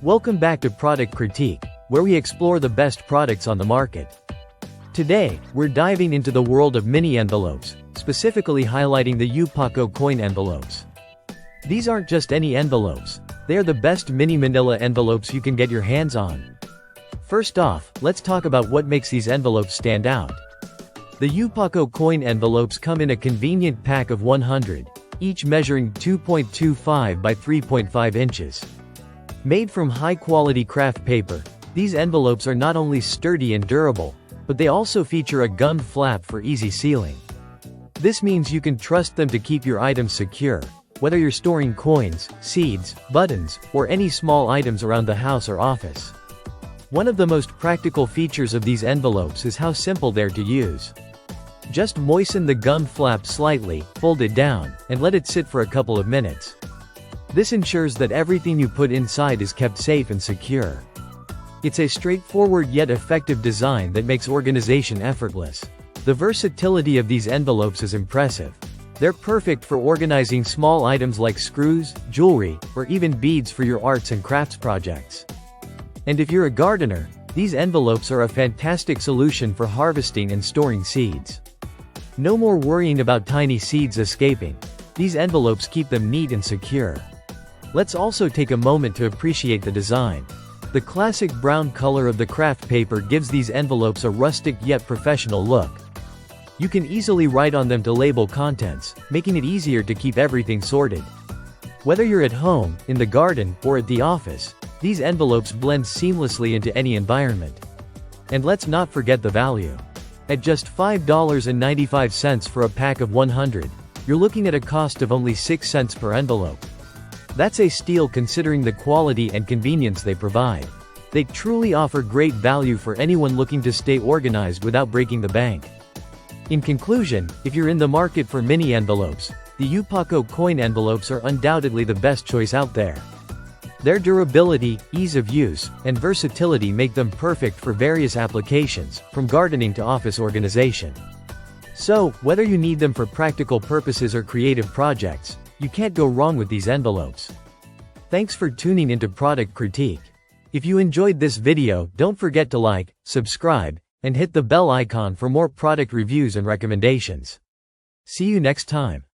Welcome back to Product Critique, where we explore the best products on the market. Today, we're diving into the world of mini envelopes, specifically highlighting the Eupako coin envelopes. These aren't just any envelopes, they are the best mini manila envelopes you can get your hands on. First off, let's talk about what makes these envelopes stand out. The Eupako coin envelopes come in a convenient pack of 100, each measuring 2.25 by 3.5 inches. Made from high-quality craft paper, these envelopes are not only sturdy and durable, but they also feature a gummed flap for easy sealing. This means you can trust them to keep your items secure, whether you're storing coins, seeds, buttons, or any small items around the house or office. One of the most practical features of these envelopes is how simple they're to use. Just moisten the gummed flap slightly, fold it down, and let it sit for a couple of minutes. This ensures that everything you put inside is kept safe and secure. It's a straightforward yet effective design that makes organization effortless. The versatility of these envelopes is impressive. They're perfect for organizing small items like screws, jewelry, or even beads for your arts and crafts projects. And if you're a gardener, these envelopes are a fantastic solution for harvesting and storing seeds. No more worrying about tiny seeds escaping. These envelopes keep them neat and secure. Let's also take a moment to appreciate the design. The classic brown color of the craft paper gives these envelopes a rustic yet professional look. You can easily write on them to label contents, making it easier to keep everything sorted. Whether you're at home, in the garden, or at the office, these envelopes blend seamlessly into any environment. And let's not forget the value. At just $5.95 for a pack of 100, you're looking at a cost of only 6 cents per envelope. That's a steal considering the quality and convenience they provide. They truly offer great value for anyone looking to stay organized without breaking the bank. In conclusion, if you're in the market for mini envelopes, the Eupako coin envelopes are undoubtedly the best choice out there. Their durability, ease of use, and versatility make them perfect for various applications, from gardening to office organization. So, whether you need them for practical purposes or creative projects, you can't go wrong with these envelopes. Thanks for tuning into Product Critique. If you enjoyed this video, don't forget to like, subscribe, and hit the bell icon for more product reviews and recommendations. See you next time.